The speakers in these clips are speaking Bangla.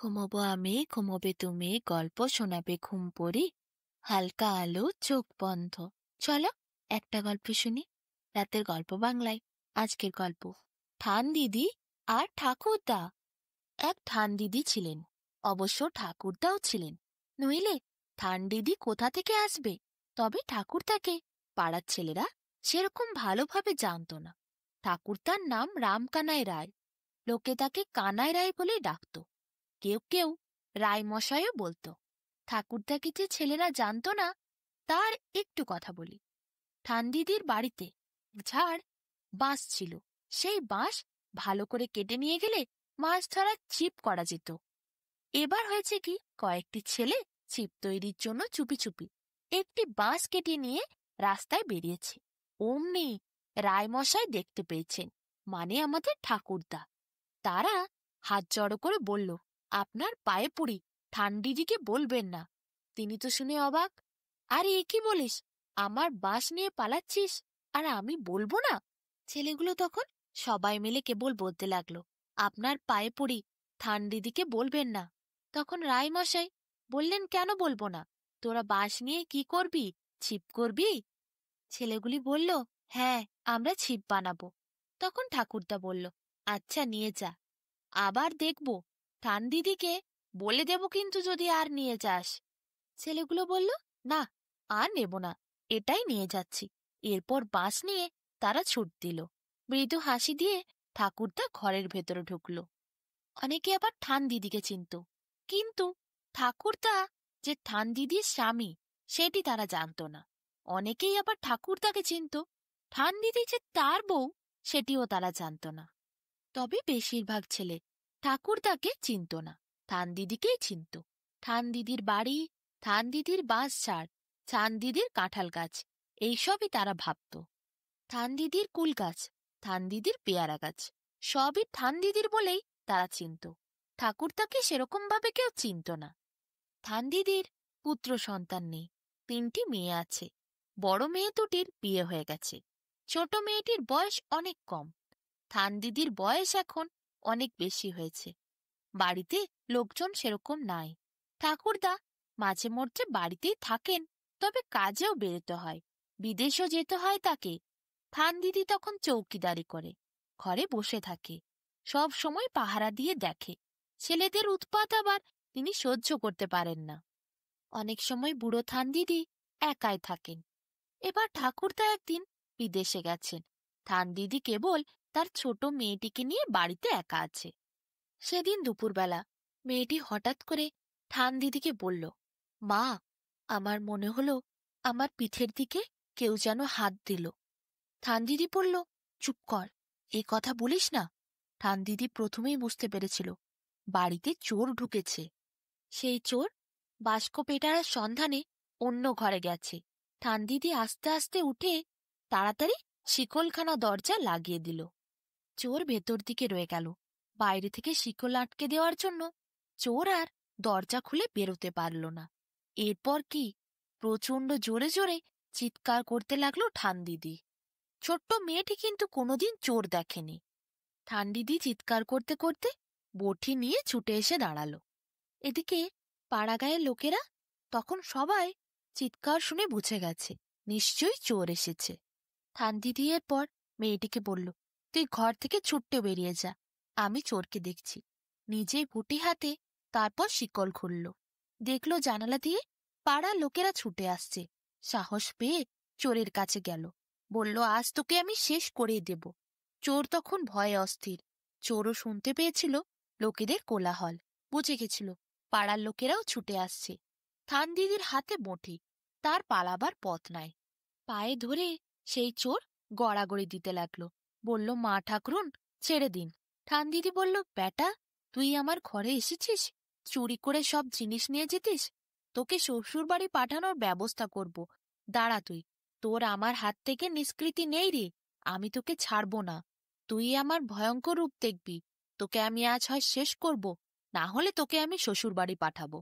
ঘুমোবো আমি, ঘুমোবে তুমি, গল্প শোনাবে ঘুম পড়ি, হালকা আলো চোখ বন্ধ। চলো একটা গল্প শুনি, রাতের গল্প বাংলায়। আজকের গল্প ঠান দিদি আর ঠাকুরদা। এক ঠান দিদি ছিলেন, অবশ্য ঠাকুরদাও ছিলেন। নইলে ঠান দিদি কোথা থেকে আসবে? তবে ঠাকুরদাকে পাড়ার ছেলেরা সেরকম ভালোভাবে জানতো না। ঠাকুরদার নাম রামকানাই রায়। লোকে তাকে কানাই রায় বলে ডাকত। কেউ কেউ রায়মশাইও বলতো। ঠাকুরদাকে যে ছেলেরা জানতো না, তার একটু কথা বলি। ঠান্দিদির বাড়িতে ঝাড় বাঁশ ছিল। সেই বাঁশ ভালো করে কেটে নিয়ে গেলে মাছ ধরার ছিপ করা যেত। এবার হয়েছে কি, কয়েকটি ছেলে ছিপ তৈরির জন্য চুপি চুপি একটি বাঁশ কেটে নিয়ে রাস্তায় বেরিয়েছে। অমনি রায়মশাই দেখতে পেয়েছেন, মানে আমাদের ঠাকুরদা। তারা হাত জড়ো করে বলল, আপনার পায়ে পড়ি, ঠান্ডিদিকে বলবেন না। তিনি তো শুনে অবাক। আরে এ কি বলিস, আমার বাঁশ নিয়ে পালাচ্ছিস আর আমি বলবো না? ছেলেগুলো তখন সবাই মিলে কেবল বলতে লাগলো, আপনার পায়ে পড়ি, ঠান্ডিদিকে বলবেন না। তখন রায়মশাই বললেন, কেন বলবো না? তোরা বাঁশ নিয়ে কি করবি? ছিপ করবি? ছেলেগুলি বলল, হ্যাঁ, আমরা ছিপ বানাবো। তখন ঠাকুরদা বলল, আচ্ছা নিয়ে যা, আবার দেখব, ঠান দিদিকে বলে দেব কিন্তু যদি আর নিয়ে যাস। ছেলেগুলো বলল, না, আর নেব না, এটাই নিয়ে যাচ্ছি। এরপর বাঁশ নিয়ে তারা ছুট দিল। মৃদু হাসি দিয়ে ঠাকুরদা ঘরের ভেতরে ঢুকল। অনেকে আবার ঠান দিদিকে চিনত, কিন্তু ঠাকুরদা যে ঠান দিদির স্বামী সেটি তারা জানত না। অনেকেই আবার ঠাকুরদাকে চিনত, ঠান দিদি যে তার বউ সেটিও তারা জানত না। তবে বেশিরভাগ ছেলে ঠাকুরদাকে চিনত না, ঠান দিদিকেই চিনত। ঠান দিদির বাড়ি, ঠান দিদির বাঁশ ঝাড়, ঠান দিদির কাঁঠাল গাছ, এইসবই তারা ভাবত। ঠান দিদির কুল গাছ, ঠান দিদির পেয়ারা গাছ, সবই ঠান দিদির বলেই তারা চিনত। ঠাকুরদাকে সেরকম ভাবে কেউ চিনত না। ঠান দিদির পুত্র সন্তান নেই, 3টি মেয়ে আছে। বড় মেয়ে দুটির বিয়ে হয়ে গেছে, ছোট মেয়েটির বয়স অনেক কম। ঠান দিদির বয়স এখন অনেক বেশি হয়েছে। বাড়িতে লোকজন সেরকম নাই। ঠাকুরদা মাঝে মধ্যে বাড়িতেই থাকেন, তবে কাজেও বেরোতে হয়, বিদেশও যেতে হয় তাকে। ঠান দিদি তখন চৌকিদারি করে, ঘরে বসে থাকে, সব সময় পাহারা দিয়ে দেখে। ছেলেদের উৎপাত আবার তিনি সহ্য করতে পারেন না। অনেক সময় বুড়ো ঠান দিদি একাই থাকেন। এবার ঠাকুরদা একদিন বিদেশে গেছেন। ঠান দিদি কেবল তার ছোট মেয়েটিকে নিয়ে বাড়িতে একা আছে। সেদিন দুপুরবেলা মেয়েটি হঠাৎ করে ঠান দিদিকে বলল, মা, আমার মনে হলো আমার পিঠের দিকে কেউ যেন হাত দিল। ঠান দিদি বলল, চুপ কর, এ কথা বলিস না। ঠান দিদি প্রথমেই বুঝতে পেরেছিল বাড়িতে চোর ঢুকেছে। সেই চোর বাস্ক পেটার সন্ধানে অন্য ঘরে গেছে। ঠান দিদি আস্তে আস্তে উঠে তাড়াতাড়ি শিকলখানা দরজা লাগিয়ে দিল। চোর ভেতর দিকে রয়ে গেল। বাইরে থেকে শিকল আটকে দেওয়ার জন্য চোর আর দরজা খুলে বেরোতে পারল না। এরপর কি, প্রচণ্ড জোরে জোরে চিৎকার করতে লাগলো ঠান দিদি। ছোট্ট মেয়েটি কিন্তু কোনোদিন চোর দেখেনি। ঠান দিদি চিৎকার করতে করতে বটি নিয়ে ছুটে এসে দাঁড়ালো। এদিকে পাড়াগাঁয়ের লোকেরা তখন সবাই চিৎকার শুনে বুঝে গেছে নিশ্চয়ই চোর এসেছে। ঠান দিদি এরপর মেয়েটিকে বলল, তুই ঘর থেকে ছুটতে বেরিয়ে যা, আমি চোরকে দেখছি। নিজেই বটি হাতে তারপর শিকল খুলল। দেখল জানালা দিয়ে পাড়ার লোকেরা ছুটে আসছে। সাহস পেয়ে চোরের কাছে গেল, বলল, আজ তোকে আমি শেষ করে দেব। চোর তখন ভয়ে অস্থির। চোরও শুনতে পেয়েছিল লোকেদের কোলাহল, বুঝে গেছিল পাড়ার লোকেরাও ছুটে আসছে। ঠান দিদির হাতে বটি, তার পালাবার পথ নাই। পায়ে ধরে সেই চোর গড়াগড়ি দিতে লাগলো, বলল, মা ঠাকরুন, ছেড়ে দিন। ঠান দিদি বলল, বেটা, তুই আমার ঘরে এসেছিস, চুরি করে সব জিনিস নিয়ে যেতিস, তোকে শ্বশুর বাড়ি পাঠানোর ব্যবস্থা করব। দাঁড়া তুই, তোর আমার হাত থেকে নিষ্কৃতি নেই রে, আমি তোকে ছাড়ব না। তুই আমার ভয়ঙ্কর রূপ দেখবি, তোকে আমি আজ হয় শেষ করব, না হলে তোকে আমি শ্বশুর বাড়ি পাঠাবো।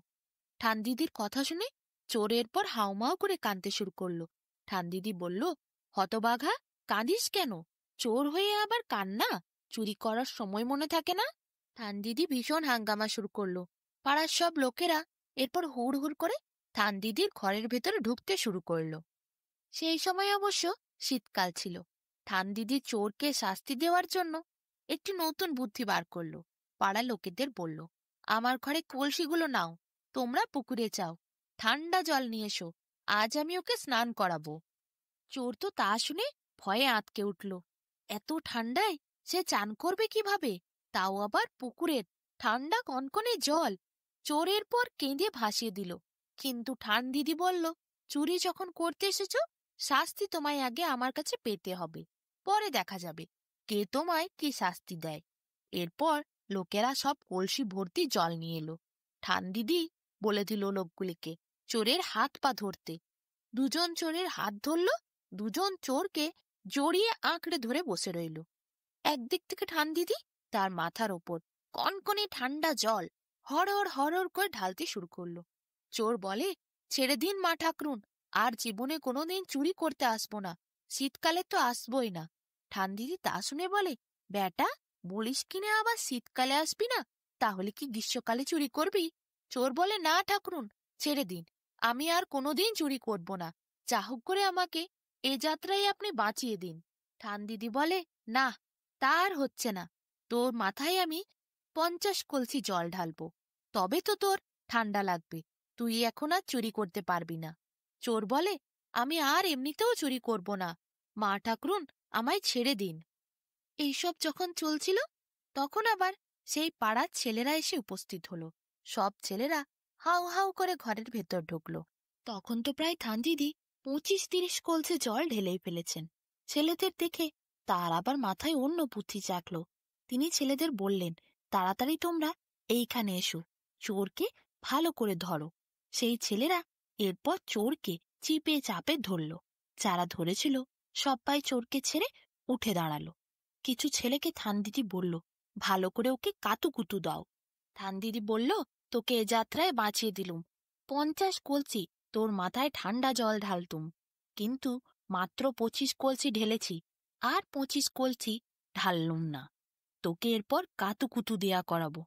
ঠান দিদির কথা শুনে চোর এরপর হাউমাউ করে কাঁদতে শুরু করলো। ঠান দিদি বলল, হতবাঘা, কাঁদিস কেন? চোর হয়ে আবার কান্না? চুরি করার সময় মনে থাকে না? ঠান দিদি ভীষণ হাঙ্গামা শুরু করলো। পাড়ার সব লোকেরা এরপর হুড় হুড় করে থান দিদির ঘরের ভেতরে ঢুকতে শুরু করলো। সেই সময় অবশ্য শীতকাল ছিল। থান দিদি চোরকে শাস্তি দেওয়ার জন্য একটি নতুন বুদ্ধি বার করলো। পাড়ার লোকেদের বলল, আমার ঘরে কলসিগুলো নাও, তোমরা পুকুরে যাও, ঠান্ডা জল নিয়ে এসো, আজ আমি ওকে স্নান করাবো। চোর তো তা শুনে ভয়ে আঁতকে উঠল। এত ঠান্ডায় সে চান করবে কিভাবে, তাও আবার পুকুরের ঠান্ডা কনকনে জল। চোরের পর কেঁদে ভাসিয়ে দিল। কিন্তু ঠান দিদি বলল, চুরি যখন করতে এসেছ, শাস্তি তোমায় আগে আমার কাছে পেতে হবে, পরে দেখা যাবে কে তোমায় কি শাস্তি দেয়। এরপর লোকেরা সব কলসি ভর্তি জল নিয়ে এলো। ঠান দিদি বলে দিল লোকগুলিকে চোরের হাত পা ধরতে। দুজন চোরের হাত ধরল, দুজন চোরকে জড়িয়ে আঁকড়ে ধরে বসে রইল। একদিক থেকে ঠান দিদি তার মাথার ওপর কনকনে ঠান্ডা জল হরহর হরহর করে ঢালতে শুরু করলো। চোর বলে, ছেড়ে দিন মা ঠাকরুন, আর জীবনে কোনোদিন চুরি করতে আসবো না, শীতকালে তো আসবোই না। ঠান দিদি তা শুনে বলে, বেটা, বলিস কিনে আবার শীতকালে আসবি না, তাহলে কি গ্রীষ্মকালে চুরি করবি? চোর বলে, না ঠাকরুন, ছেড়ে দিন, আমি আর কোনোদিন চুরি করব না, যা হোক করে আমাকে এ যাত্রায় আপনি বাঁচিয়ে দিন। ঠান দিদি বলে, না, তা আর হচ্ছে না, তোর মাথায় আমি 50 কলসি জল ঢালবো, তবে তো তোর ঠান্ডা লাগবে, তুই এখন আর চুরি করতে পারবি না। চোর বলে, আমি আর এমনিতেও চুরি করব না, মা ঠাকরুন, আমায় ছেড়ে দিন। এইসব যখন চলছিল, তখন আবার সেই পাড়ার ছেলেরা এসে উপস্থিত হলো। সব ছেলেরা হাউ হাউ করে ঘরের ভেতর ঢুকলো। তখন তো প্রায় থান দিদি 25-30 কলসি জল ঢেলেই ফেলেছেন। ছেলেদের দেখে তার আবার মাথায় অন্য বুদ্ধি জাগলো। তিনি ছেলেদের বললেন, তাড়াতাড়ি তোমরা এইখানে এসো, চোরকে ভালো করে ধরো। সেই ছেলেরা এরপর চোরকে চিপে চাপে ধরল। যারা ধরেছিল সবাই চোরকে ছেড়ে উঠে দাঁড়ালো। কিছু ছেলেকে থান দিদি বলল, ভালো করে ওকে কাতুকুতু দাও। থান দিদি বলল, তোকে এ যাত্রায় বাঁচিয়ে দিলুম, 50 কলসি তোর মাথায় ঠান্ডা জল ঢালতুম, কিন্তু মাত্র 25 কলসি ঢেলেছি, আর 25 কলসি ঢাললুম না। তোকে এরপর কাতুকুতু দেয়া করাবো।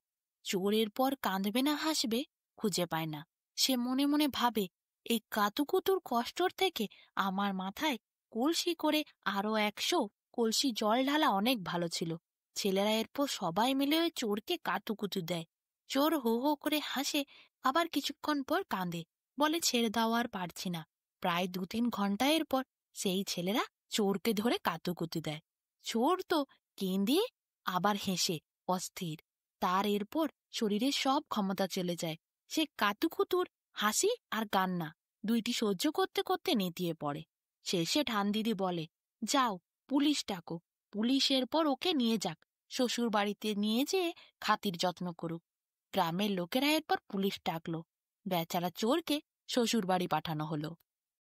চোর এরপর কাঁদবে না হাসবে খুঁজে পায় না। সে মনে মনে ভাবে, এই কাতুকুতুর কষ্টর থেকে আমার মাথায় কলসি করে আরো 100 কলসি জল ঢালা অনেক ভালো ছিল। ছেলেরা এরপর সবাই মিলে ওই চোরকে কাতুকুতু দেয়। চোর হো হো করে হাসে, আবার কিছুক্ষণ পর কাঁদে, বলে ছেড়ে দাও, আর পারছি না। প্রায় 2-3 ঘন্টা এরপর সেই ছেলেরা চোরকে ধরে কাতুকুতু দেয়। চোর তো কেঁদে আবার হেসে অস্থির। তার এরপর শরীরের সব ক্ষমতা চলে যায়। সে কাতুকুতুর হাসি আর কান্না দুইটি সহ্য করতে করতে নেতিয়ে পড়ে। শেষে ঠান দিদি বলে, যাও, পুলিশ ডাকো, পুলিশ এরপর ওকে নিয়ে যাক, শ্বশুর বাড়িতে নিয়ে যেয়ে খাতির যত্ন করুক। গ্রামের লোকেরা এরপর পুলিশ ডাকলো। বেচারা চোরকে শ্বশুর বাড়ি পাঠানো হলো।